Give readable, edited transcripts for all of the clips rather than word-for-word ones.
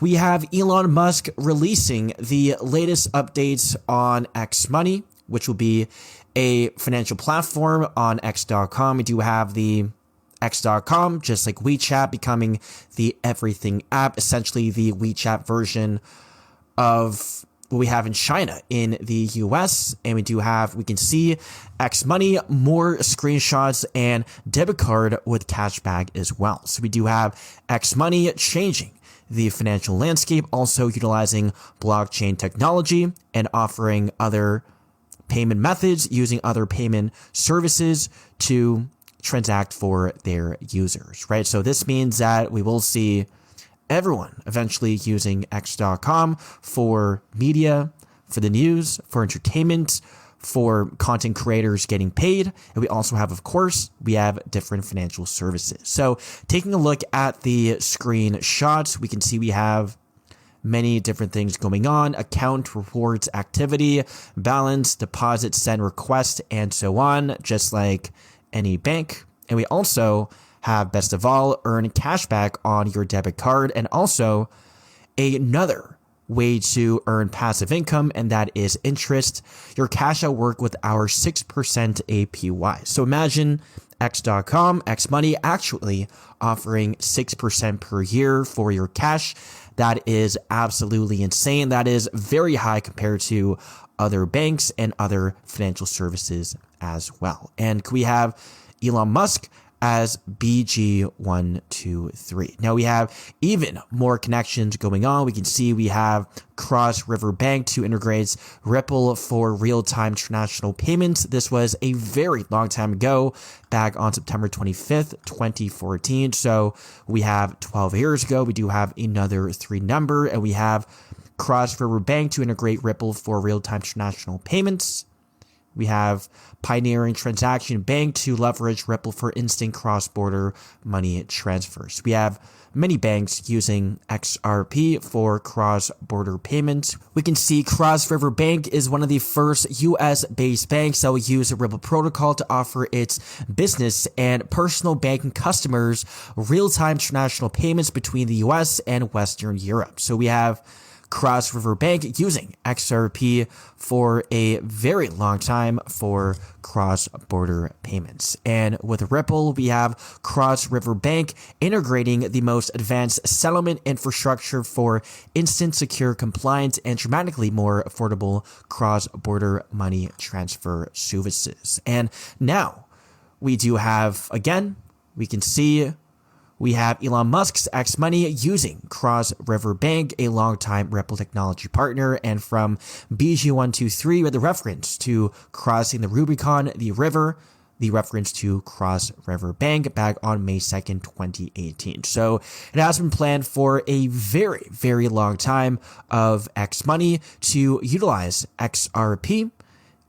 we have Elon Musk releasing the latest updates on XMoney, which will be a financial platform on X.com. We do have the X.com, just like WeChat, becoming the everything app, essentially the WeChat version of what we have in China in the US. And we can see XMoney, more screenshots, and debit card with cashback as well. So we do have XMoney changing the financial landscape, also utilizing blockchain technology and offering other payment methods, using other payment services to transact for their users, right? So this means that we will see everyone eventually using X.com for media, for the news, for entertainment, for content creators getting paid. And we also have, of course, we have different financial services. So taking a look at the screenshots, we can see we have many different things going on: account, rewards, activity, balance, deposit, send, request, and so on, just like any bank. And we also have, best of all, earn cashback on your debit card, and also another way to earn passive income, and that is interest. Your cash at work with our 6% APY. So imagine X.com, XMoney actually offering 6% per year for your cash. That is absolutely insane. That is very high compared to other banks and other financial services as well. And we have Elon Musk as BG123. Now we have even more connections going on. We can see we have Cross River Bank to integrate Ripple for real-time international payments. This was a very long time ago, back on September 25th, 2014. So we have 12 years ago. We do have another 3 number, and we have Cross River Bank to integrate Ripple for real-time international payments. We have Pioneering Transaction Bank to leverage Ripple for instant cross-border money transfers. We have many banks using XRP for cross-border payments. We can see Cross River Bank is one of the first US-based banks that will use the Ripple protocol to offer its business and personal banking customers real-time international payments between the US and Western Europe. So we have Cross River Bank using XRP for a very long time for cross-border payments. And with Ripple, we have Cross River Bank integrating the most advanced settlement infrastructure for instant, secure, compliant, and dramatically more affordable cross-border money transfer services. And now we do have, again, we can see we have Elon Musk's XMoney using Cross River Bank, a longtime Ripple technology partner, and from BG123 with the reference to crossing the Rubicon, the river, the reference to Cross River Bank back on May 2nd, 2018. So it has been planned for a very, very long time of XMoney to utilize XRP,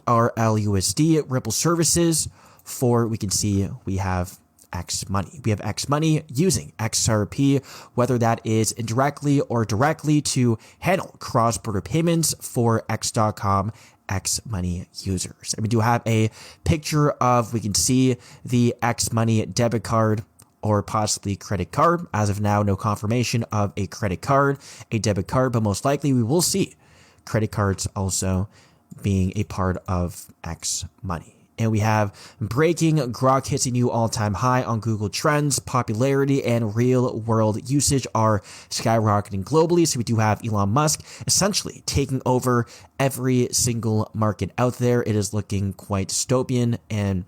or LUSD, Ripple services for, we can see we have XMoney. We have XMoney using XRP, whether that is indirectly or directly, to handle cross-border payments for X.com XMoney users. And we do have a picture of, we can see the XMoney debit card or possibly credit card. As of now, no confirmation of a credit card, a debit card, but most likely we will see credit cards also being a part of XMoney. And we have breaking, Grok hits a new all-time high on Google Trends. Popularity and real-world usage are skyrocketing globally. So we do have Elon Musk essentially taking over every single market out there. It is looking quite dystopian. And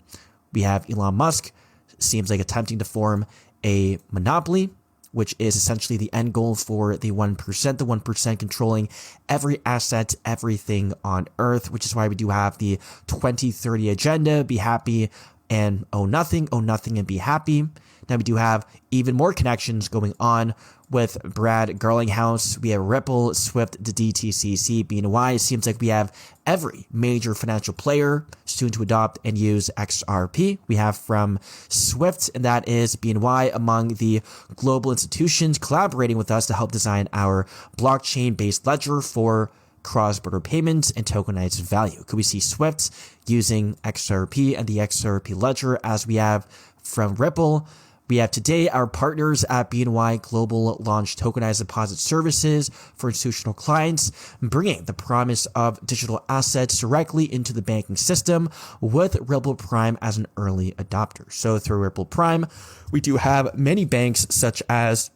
we have Elon Musk, seems like attempting to form a monopoly, which is essentially the end goal for the 1% controlling every asset, everything on Earth, which is why we do have the 2030 agenda, be happy and own nothing and be happy. Now we do have even more connections going on with Brad Garlinghouse. We have Ripple, Swift, the DTCC, BNY. It seems like we have every major financial player soon to adopt and use XRP. We have from Swift, and that is BNY, among the global institutions collaborating with us to help design our blockchain-based ledger for cross-border payments and tokenized value. Could we see Swift using XRP and the XRP ledger, as we have from Ripple, We have today our partners at BNY Global launched tokenized deposit services for institutional clients, bringing the promise of digital assets directly into the banking system with Ripple Prime as an early adopter. So through Ripple Prime, we do have many banks such as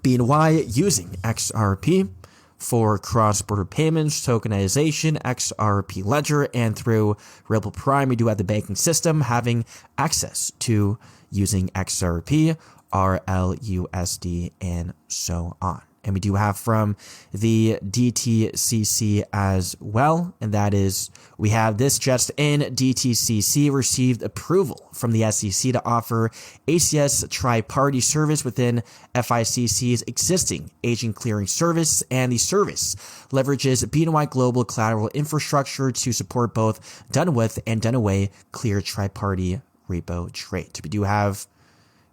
BNY using XRP for cross-border payments, tokenization, XRP Ledger, and through Ripple Prime, we do have the banking system having access to using XRP, RLUSD, and so on. And we do have from the DTCC as well, and that is, we have this just in. DTCC received approval from the SEC to offer ACS tri-party service within FICC's existing agent clearing service, and the service leverages BNY Global collateral infrastructure to support both done with and done away clear tri-party repo trade. We do have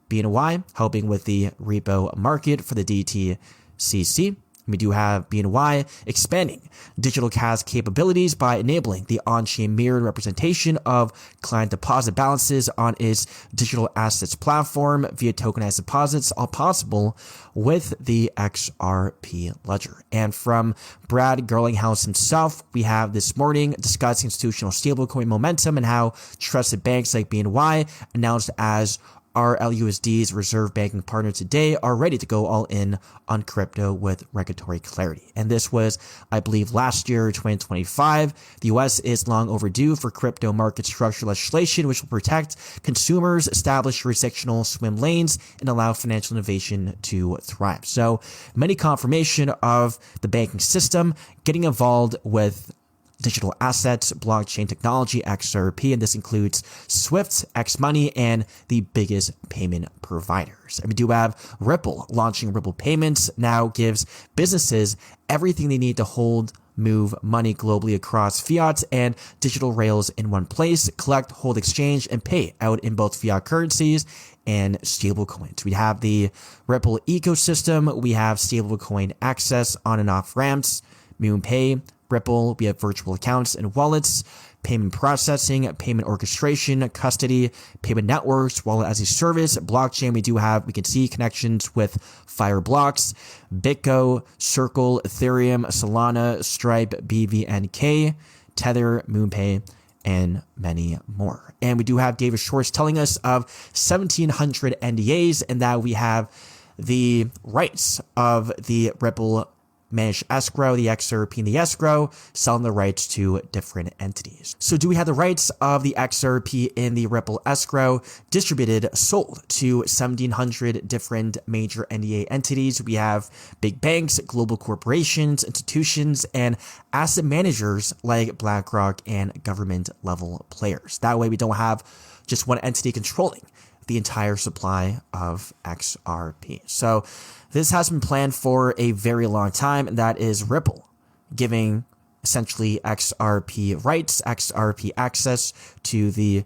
BNY helping with the repo market for the DTCC. We do have BNY expanding digital cash capabilities by enabling the on-chain mirrored representation of client deposit balances on its digital assets platform via tokenized deposits, all possible with the XRP Ledger. And from Brad Garlinghouse himself, we have this morning discussing institutional stablecoin momentum and how trusted banks like BNY, announced as RLUSD's reserve banking partner today, are ready to go all in on crypto with regulatory clarity. And this was, I believe, last year, 2025. The US is long overdue for crypto market structure legislation, which will protect consumers, establish jurisdictional swim lanes, and allow financial innovation to thrive. So many confirmation of the banking system getting involved with digital assets, blockchain technology, XRP, and this includes Swift, XMoney, and the biggest payment providers. And we do have Ripple launching Ripple Payments, now gives businesses everything they need to hold, move money globally across fiat and digital rails in one place, collect, hold, exchange, and pay out in both fiat currencies and stablecoins. We have the Ripple ecosystem. We have stablecoin access on and off ramps, MoonPay, Ripple. We have virtual accounts and wallets, payment processing, payment orchestration, custody, payment networks, wallet as a service, blockchain. We can see connections with Fireblocks, BitGo, Circle, Ethereum, Solana, Stripe, BVNK, Tether, MoonPay, and many more. And we do have David Schwartz telling us of 1,700 NDAs, and that we have the rights of the Ripple managed escrow, the XRP and the escrow, selling the rights to different entities. So do we have the rights of the XRP in the Ripple escrow distributed, sold to 1,700 different major NDA entities? We have big banks, global corporations, institutions, and asset managers like BlackRock and government level players. That way we don't have just one entity controlling the entire supply of XRP. So this has been planned for a very long time, and that is Ripple giving essentially XRP rights, XRP access to the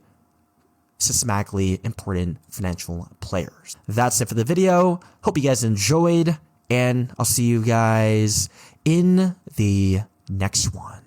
systematically important financial players. That's it for the video. Hope you guys enjoyed, and I'll see you guys in the next one.